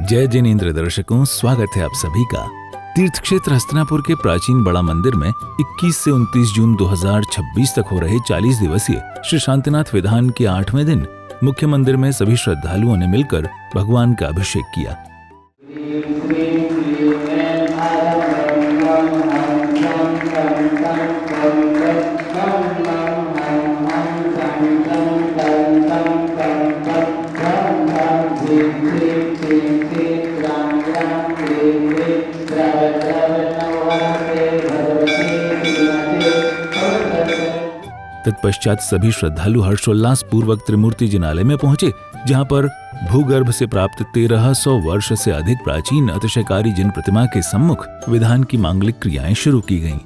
जय जिनेन्द्र दर्शकों, स्वागत है आप सभी का। तीर्थ क्षेत्र हस्तिनापुर के प्राचीन बड़ा मंदिर में 21 से 29 जून 2026 तक हो रहे 40 दिवसीय श्री शांतिनाथ विधान के 8वें दिन मुख्य मंदिर में सभी श्रद्धालुओं ने मिलकर भगवान का अभिषेक किया। तत्पश्चात सभी श्रद्धालु हर्षोल्लास पूर्वक त्रिमूर्ति जिनालय में पहुंचे, जहां पर भूगर्भ से प्राप्त 1300 वर्ष से अधिक प्राचीन अतिशयकारी जिन प्रतिमा के सम्मुख विधान की मांगलिक क्रियाएं शुरू की गईं।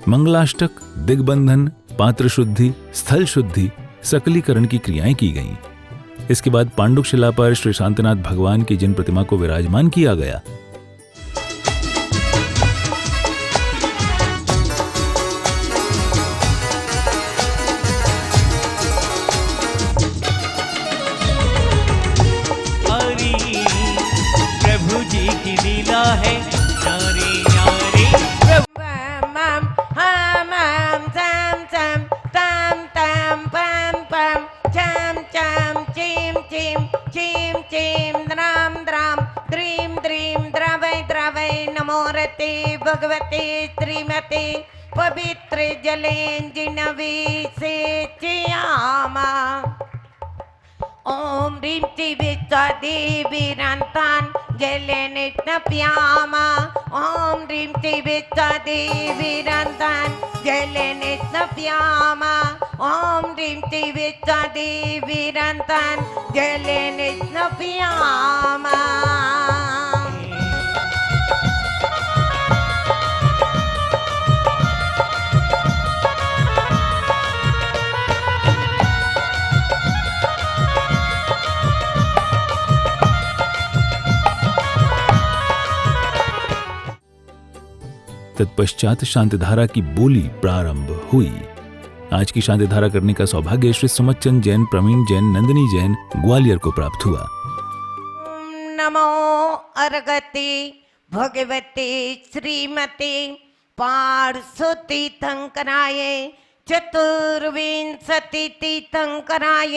मंगलाष्टक, दिग्बंधन, पात्र शुद्धि, स्थल शुद्धि, सकलीकरण की क्रियाएं की गईं। इसके बाद पांडुक शिला पर श्री शांतिनाथ भगवान की जिन प्रतिमा को विराजमान किया गया। प्रभु जी की लीला है, यारे यारे नमोरते भगवते श्रीमते पवित्र जलेंजिनवी से चियामा। ओम ह्रीं विश्वा देवीरन्तान् जलेनिष्णप्यामा। ओम ह्रीं विश्वा देवीरन्तान् जलेनिष्णप्यामा। ओम ह्रीं विश्वा देवीरन्तान् जलेनिष्णप्यामा। तत्पश्चात शांतिधारा की बोली प्रारंभ हुई। आज की शांतिधारा करने का सौभाग्य श्री सुमतचंद जैन, प्रवीण जैन, नंदिनी जैन ग्वालियर को प्राप्त हुआ। नमो अर्गते भगवते श्रीमते पार्श्वती तीर्थंकराय चतुर्विंशति तीर्थंकराय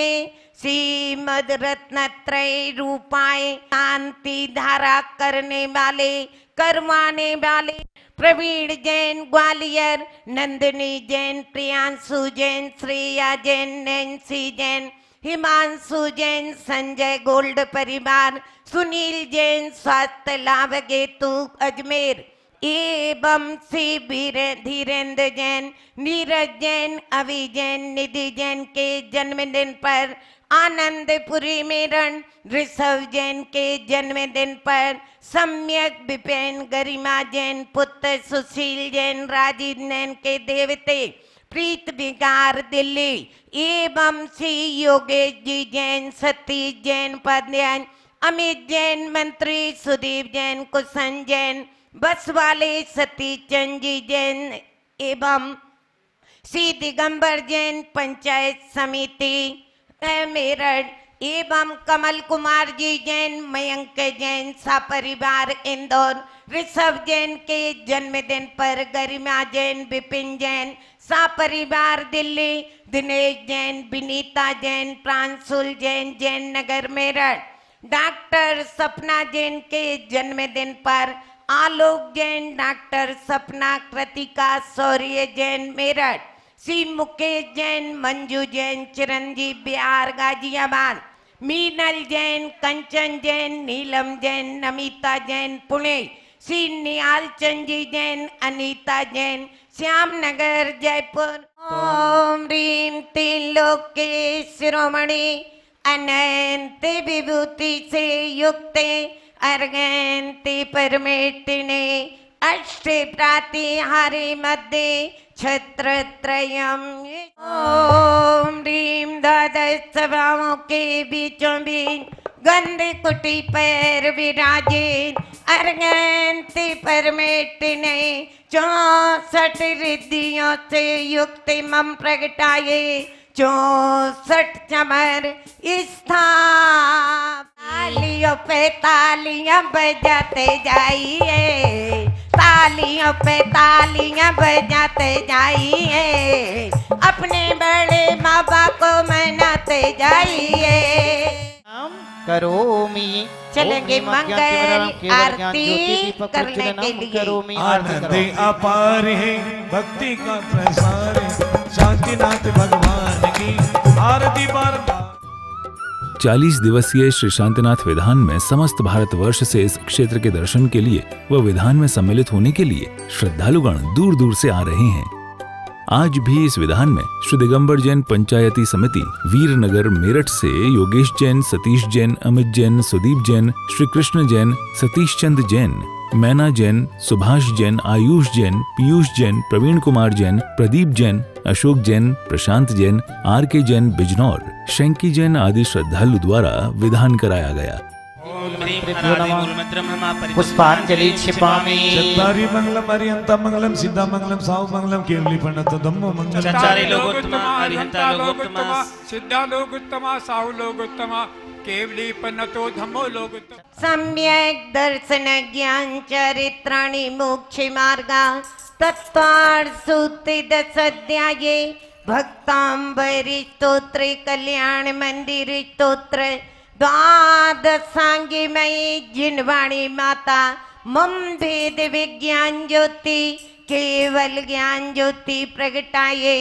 श्रीमद रत्नत्रय रूपाय शांति धारा करने वाले, करवाने वाले प्रवीण जैन ग्वालियर, नंदिनी जैन, प्रियांशु जैन, श्रेया जैन, नैन्सी जैन, हिमांशु जैन, संजय गोल्ड परिवार, सुनील जैन, स्वास्थ्य लाभ गेतु अजमेर एवं श्री धीरेन्द्र जैन, नीरज जैन, अवि जैन, निधि जैन के जन्मदिन पर, आनंदपुरी मेरठ ऋषभ जैन के जन्मदिन पर, सम्यक विपिन गरिमा जैन, पुत्र सुशील जैन, राजीव जैन के देवते, प्रीत विकार दिल्ली एवं श्री योगेश जी जैन, सतीश जैन उपाध्याय, अमित जैन मंत्री, सुदीप जैन, कुशन जैन, बस वाले सतीश चंद जी जैन एवं श्री दिगंबर जैन पंचायत समिति मेरठ एवं कमल कुमार जी जैन, मयंक जैन सपरिवार इंदौर, ऋषभ जैन के जन्मदिन पर, गरिमा जैन, विपिन जैन सपरिवार दिल्ली, दिनेश जैन, विनीता जैन, प्रांशुल जैन, जैन नगर मेरठ, डॉक्टर सपना जैन के जन्मदिन पर, आलोक जैन, डॉक्टर सपना, कृतिका शौर्य जैन मेरठ, श्री मुकेश जैन, मंजू जैन, चिरंजीव बिहार गाजियाबाद, मीनल जैन, कंचन जैन, नीलम जैन, नमिता जैन पुणे, श्री निहाल चंद जी जैन, अनीता जैन, श्याम नगर जयपुर। ओम ह्रीं त्रिलोके शिरोमणि अनंत विभूति से युक्ते अर्गन्ति परमेष्टिने अष्टे प्रातिहारे मध्ये छत्रत्रयम्। ओम ह्रीं द्वादश सभाओं के बीचों बीच गंध कुटी पर विराजे अर्गन्ति परमेष्टिने 64 रिद्धियों से युक्त मम प्रगटाए 64 चमर स्थाप। पे तालियां बजाते जाइए, तालियों पे तालियां बजाते जाइए, अपने बड़े माँ बाप को मनाते जाइए। करोमि चलेंगे मंगल आरती करने के लिए। आनंद अपार है भक्ति का प्रसार है, शांतिनाथ भगवान की आरती बार 40 दिवसीय श्री शांतिनाथ विधान में समस्त भारतवर्ष से इस क्षेत्र के दर्शन के लिए व विधान में सम्मिलित होने के लिए श्रद्धालुगण दूर दूर से आ रहे हैं। आज भी इस विधान में श्री दिगंबर जैन पंचायती समिति वीरनगर मेरठ से योगेश जैन, सतीश जैन, अमित जैन, सुदीप जैन, श्री कृष्ण जैन, सतीश चंद जैन, मैना जैन, सुभाष जैन, आयुष जैन, पीयूष जैन, प्रवीण कुमार जैन, प्रदीप जैन, अशोक जैन, प्रशांत जैन, आर के जैन बिजनौर, शंकी जैन आदि श्रद्धालु द्वारा विधान कराया गया। पुष्पांजलि क्षिपामि। चत्तारि मंगलम अरिहंता मंगलम सिद्धा मंगलम साहु मंगलम केवली प्रणत धम्मो मंगलम। चत्तारि लोकोत्तमा अरिहंता लोकोत्तमा सिद्धा लोकोत्तमा साहु लोकोत्तमा केवली प्रणतो धम्मो लोकोत्तमा। सम्यक दर्शन ज्ञान चरित्राणि मोक्ष मार्गा तत्वार्थ सूत्रि दश अध्याये भक्तांबरी स्तोत्र कल्याण मंदिर स्तोत्र द्वादशांगी मयी जिनवाणी माता मम भेद विज्ञान ज्योति केवल ज्ञान ज्योति प्रगटाये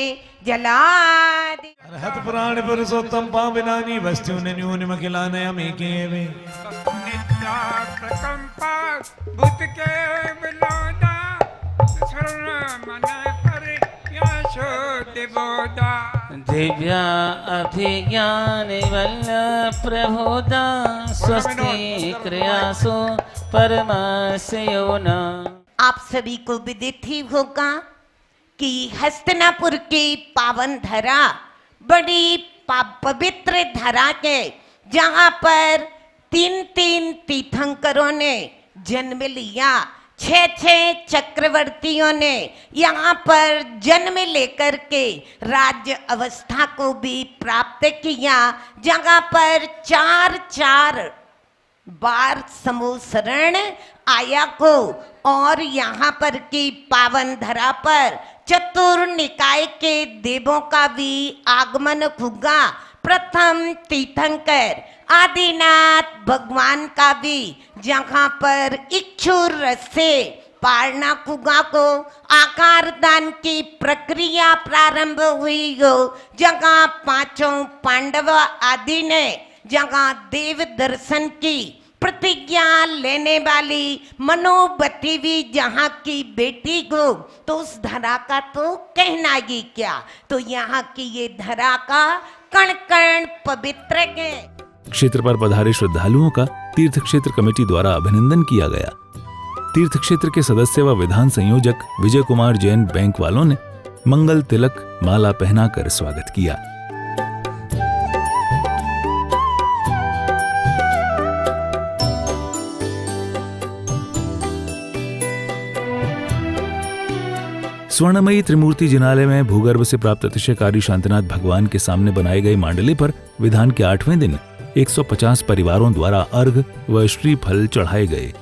जलादि। अर्हत पुराण पुरुषोत्तम पावनानि वस्तुन न्यूनमखिलानयमेकेवे। नित्या प्रकंपा भूत के विलोदा शरण मन पर याशो देवोदा। दिव्या अभिज्ञान वल्ल प्रभोदा स्वस्ति क्रियासु परमस्य न। आप सभी को विदित ही होगा कि हस्तिनापुर की पावन धरा बड़ी पवित्र धरा है, जहाँ पर 3 तीर्थंकरों ने जन्म लिया। 6 चक्रवर्तियों ने यहाँ पर जन्म लेकर के राज्य अवस्था को भी प्राप्त किया, जहाँ पर 4 बार समूह शरण आया को। और यहाँ पर की पावन धरा पर चतुर निकाय के देवों का भी आगमन होगा। प्रथम तीर्थंकर आदिनाथ भगवान का भी जहाँ पर इच्छु रस से पारना कुगा को आकार दान की प्रक्रिया प्रारंभ हुई हो, जहाँ 5 पांडव आदि ने जहाँ देव दर्शन की प्रतिज्ञा लेने वाली मनोवती भी जहाँ की बेटी को, तो उस धरा का तो कहना ही क्या। तो यहाँ की ये धरा का कण कण पवित्र है। क्षेत्र पर पधारे श्रद्धालुओं का तीर्थ क्षेत्र कमेटी द्वारा अभिनंदन किया गया। तीर्थ क्षेत्र के सदस्य व विधान संयोजक विजय कुमार जैन बैंक वालों ने मंगल तिलक माला पहनाकर स्वागत किया। स्वर्णमयी त्रिमूर्ति जिनालय में भूगर्भ से प्राप्त अतिशयकारी शांतिनाथ भगवान के सामने बनाए गए मांडले पर विधान के 8वें दिन 150 परिवारों द्वारा अर्घ व श्रीफल चढ़ाए गए।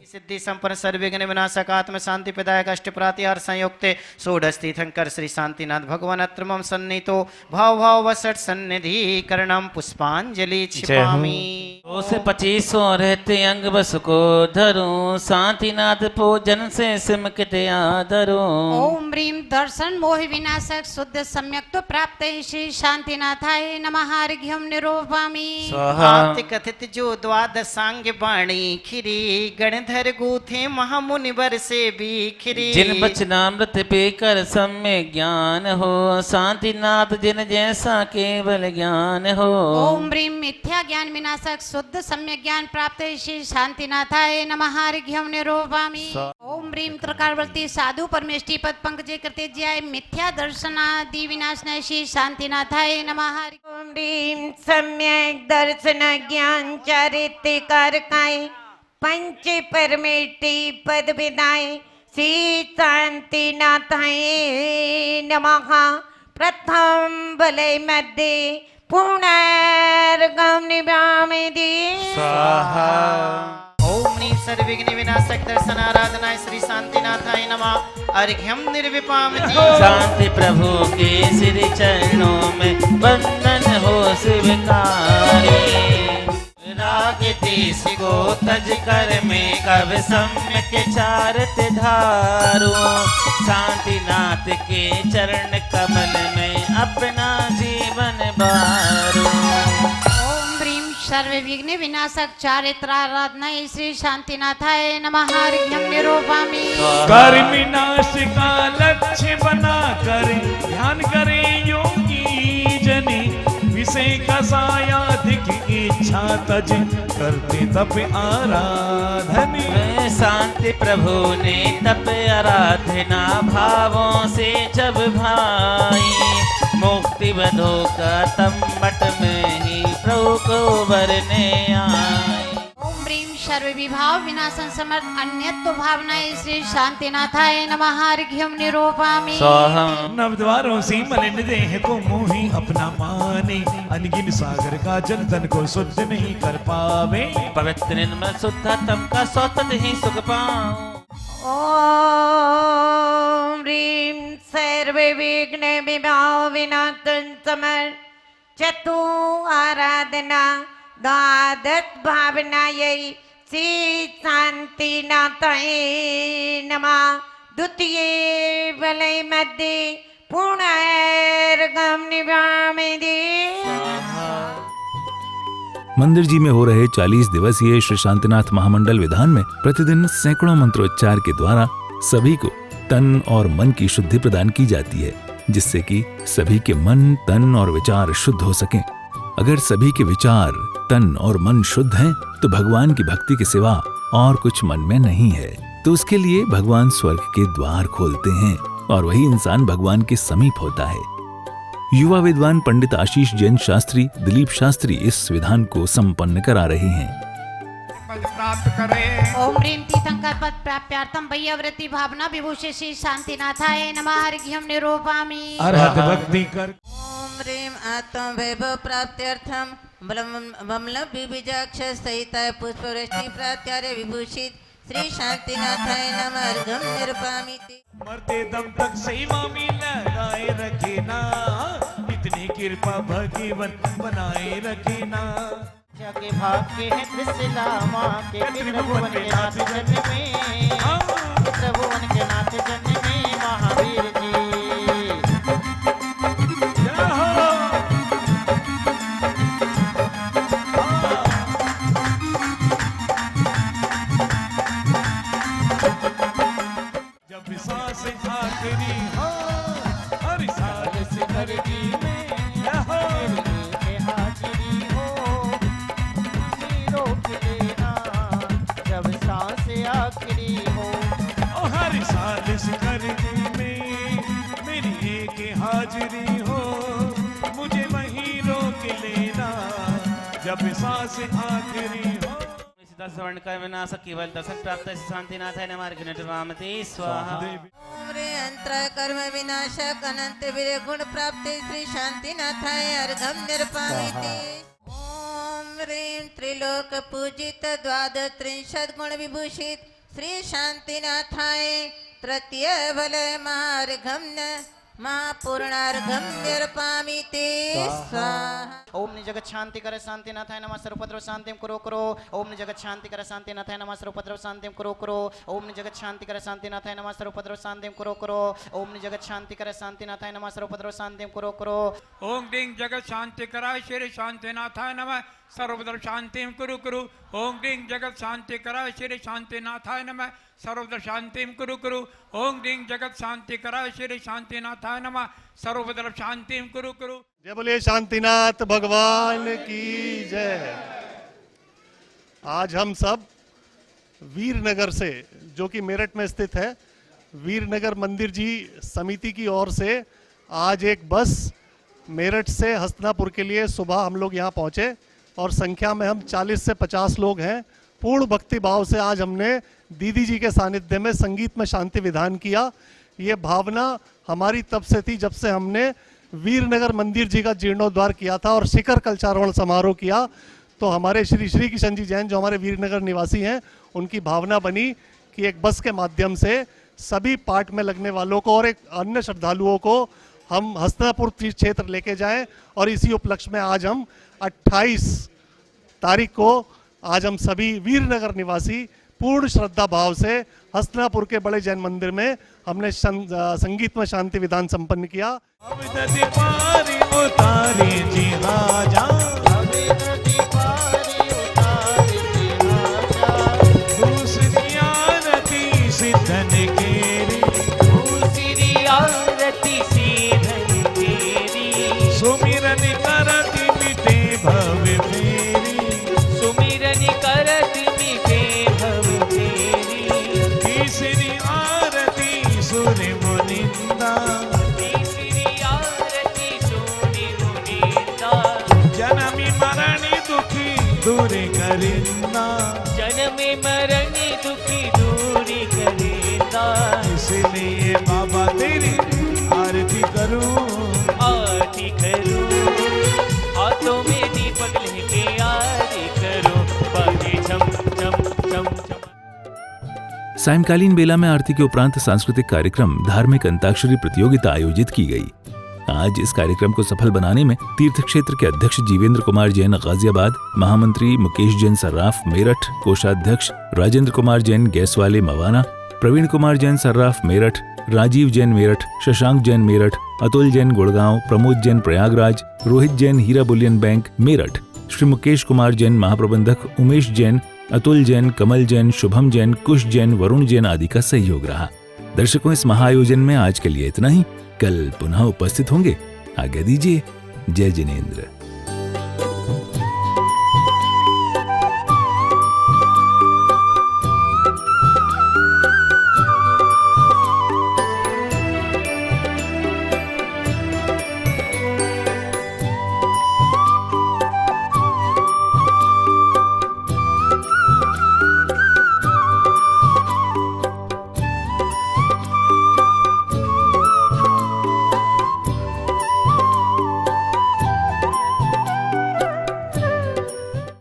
सिद्धि संपन्न सर्वविघ्न विनाशक आत्म शांति प्रदायक अष्ट प्रातिहार संयुक्ते षोडश तीर्थंकर श्री शांतिनाथ भगवान अत्रमं सन्नितो भाव भाव वसट सन्निधि करणम पुष्पांजलि क्षिपामि। 2 से 25 रहते अंग बस को धरो शांतिनाथ पूजन से सिमकित आदरो। ओम ह्रीम दर्शन मोह विनाशक शुद्ध सम्यक तो प्राप्त श्री शांतिनाथाय नमः अर्घ्यम निरूपयामि। स्वाहा। कथित जो द्वादशांग बाणी खिरी गणधर गूथे महामुनि वर से भी खिरी। जिन बचनामृत पीकर सम्य ज्ञान हो शांतिनाथ जिन जैसा केवल ज्ञान हो। ओम ह्रीम मिथ्या ज्ञान विनाशक शुद्ध सम्य ज्ञान प्राप्त श्री शांतिनाथाय नमः अर्घ्यम निरूपयामि। ओम ह्रीम त्रिकालवर्ती साधु परमेष्टि पद पंकजे करते ज्याय मिथ्या दर्शनादि विनाशनाय श्री शांतिनाथाय नमः। ओम ह्रीम सम्यक दर्शन ज्ञान चरित्र कारकाय पंच परमेष्टि पद विदाय श्री शांतिनाथाय नमः। प्रथम बलय मध्ये पुनर्गम निभामि दे स्वाहा। ओम ह्रीं सर्वविघ्न विनाशक दर्शन आराधनाय श्री शांतिनाथाय नमः। अर्घ्यम निर्विपामति। शांति प्रभु के श्री चरणों में वंदन हो स्वीकारी। राग देश को तज कर में कब सम्यक चारत धारो। शांतिनाथ के चरण कमल में अपना जीवन बारो। ओम ह्रीं सर्वविघ्न विनाशक चारित्राराधना श्री शांतिनाथाय नमः। अर्घ्यम निरूपयामि। कर विनाश का लक्ष्य बना कर ध्यान करे योगी जने। विषय कसायाधिक इच्छा तज करते तप आराधने। शांति प्रभु ने तप आराधना भावों से जब भाई। मुक्ति बधो का तम्बट में ही प्रभु को वरने आई। ओम ह्रीं सर्वविभाव विनाशन समर्थ अन्यत्व भावनाय श्री शांतिनाथाय नमः। अर्घ्यम निरूपयामि। सोहम। नवद्वारों से मलिन देह को मोही अपना माने। अनगिन सागर का जल तन को शुद्ध नहीं कर पावे। पवित्र निर्मल शुद्ध तम का सौतत ही सुख पाऊं। ओम ह्रीं सर्वविघ्न विभाव विनाशन समर चतु आराधना द्वादश भावनायै श्री शांतिनाथाय नमः। द्वितीय वलय मध्ये पुनर्गम निभामि। मंदिर जी में हो रहे 40 दिवसीय श्री शांतिनाथ महामंडल विधान में प्रतिदिन सैकड़ों मंत्रोच्चार के द्वारा सभी को तन और मन की शुद्धि प्रदान की जाती है, जिससे कि सभी के मन, तन और विचार शुद्ध हो सकें। अगर सभी के विचार, तन और मन शुद्ध हैं, तो भगवान की भक्ति के सिवा और कुछ मन में नहीं है। तो उसके लिए भगवान स्वर्ग के द्वार खोलते हैं और वही इंसान भगवान के समीप होता है। युवा विद्वान पंडित आशीष जैन शास्त्री, दिलीप शास्त्री इस विधान को संपन्न करा रहे हैं। पद प्राप्त करे। ओम ह्रीं तीर्थंकर पद प्राप्यार्थम वैयावृत्ति भावना विभूषे श्री शांतिनाथाय नमः। अर्घ्यम निरूपयामि। अरहत भक्ति कर। ओम ह्रीं आत्म वैभव प्राप्त्यर्थम बमल बीजाक्ष सहित पुष्पवृष्टि प्रात्यार्य विभूषित श्री शांतिनाथाय नमः। अर्घ्यम निरूपयामि। मरते दम तक सेवा में लगाए रखे ना। इतनी कृपा भगवान बनाए रखे ना। के भाग के हैं त्रिशिला माँ के त्रिभुवन के नाथ जन्म में। त्रिभुवन के नाथ जन्म में महावीर जी। जब सांस आखिरी हो हर सांस करनी में के हाजिरी हो रोक लेना जब सांस आखिरी हो। हर सांस करनी में मेरी एक हाजिरी हो। मुझे वहीं रोक लेना जब सांस आखिरी हो। स्वर्ण का विनाश केवल दर्शन प्राप्त शांतिनाथाय नमः। अर्घ्यम निरूपयामि। स्वाहा। ओम ह्रीं अंतराय कर्म विनाशक अनंत वीर्य गुण प्राप्ति श्री शांतिनाथाय अर्घ्यम निरूपयामि। ओम ह्रीं त्रिलोक पूजित द्वादश गुण विभूषित श्री शांतिनाथाय तृतीय वलय महार्घ्यम महापूर्णार्घ्यम निरूपयामि। स्वाहा। ओम जगत शांति कर शांतिनाथाय नमः। सर्वपद्रव शांतिम करो करो। ओम जगत शांति कर शांतिनाथाय नमः। सर्वपद्रव शांतिम करो करो। ओम जगत शांति कर शांतिनाथाय नमः। सर्वपद्रव शांतिम करो करो। ओम जगत शांति कर शांतिनाथाय नमः। सर्वपद्रव शांतिम करो करो। ओम ह्रीं जगत शांति कराय श्री शांतिनाथाय नमः। सर्वत्र शांतिम कुरु कुरु। ओम ह्रीं जगत शांति कराय श्री शांतिनाथाय नमः। सर्वत्र शांतिम कुरु कुरु। ओम ह्रीं जगत शांति कराय श्री शांतिनाथाय नमः। सर्वत्र शांतिम कुरु कुरु। जय बोले शांतिनाथ भगवान की जय। आज हम सब वीरनगर से, जो कि मेरठ में स्थित है, वीरनगर मंदिर जी समिति की ओर से आज एक बस मेरठ से हस्तिनापुर के लिए सुबह हम लोग यहाँ पहुँचे और संख्या में हम 40 से 50 लोग हैं। पूर्ण भक्ति भाव से आज हमने दीदी जी के सानिध्य में संगीत में शांति विधान किया। ये भावना हमारी तब से थी जब से हमने वीरनगर मंदिर जी का जीर्णोद्धार किया था और शिखर कलचारोहण समारोह किया। तो हमारे श्री श्री किशन जी जैन जो हमारे वीरनगर निवासी हैं, उनकी भावना बनी कि एक बस के माध्यम से सभी पाठ में लगने वालों को और एक अन्य श्रद्धालुओं को हम हस्तिनापुर तीर्थ क्षेत्र लेके जाएं। और इसी उपलक्ष्य में आज हम 28 तारीख को आज हम सभी वीरनगर निवासी पूर्ण श्रद्धा भाव से हस्तिनापुर के बड़े जैन मंदिर में हमने संगीत में शांति विधान संपन्न किया। अब नदी पारी उतारी जी राजा, दूसरी आरती सिद्धन केरी, सुमिरन करती मिटे भव फेरी, तीसरी आरती सुर मुनिंदा, जनमी मरणी दुखी दूर करिंदा, इसलिए बाबा तेरी आरती करूं, हाथों में दीपक लेके आरती करो, बाजे झम झम झम झम। सायंकालीन बेला में आरती के उपरांत सांस्कृतिक कार्यक्रम धार्मिक अंताक्षरी प्रतियोगिता आयोजित की गई। आज इस कार्यक्रम को सफल बनाने में तीर्थ क्षेत्र के अध्यक्ष जीवेंद्र कुमार जैन गाजियाबाद, महामंत्री मुकेश जैन सर्राफ मेरठ, कोषाध्यक्ष राजेंद्र कुमार जैन गैसवाले मवाना, प्रवीण कुमार जैन सर्राफ मेरठ, राजीव जैन मेरठ, शशांक जैन मेरठ, अतुल जैन गुड़गांव, प्रमोद जैन प्रयागराज, रोहित जैन हीरा बुलियन बैंक मेरठ, श्री मुकेश कुमार जैन महाप्रबंधक, उमेश जैन, अतुल जैन, कमल जैन, शुभम जैन, कुश जैन, वरुण जैन आदि का सहयोग रहा। दर्शकों, इस महाआयोजन में आज के लिए इतना ही। कल पुनः उपस्थित होंगे। आज्ञा दीजिए। जय जिनेंद्र।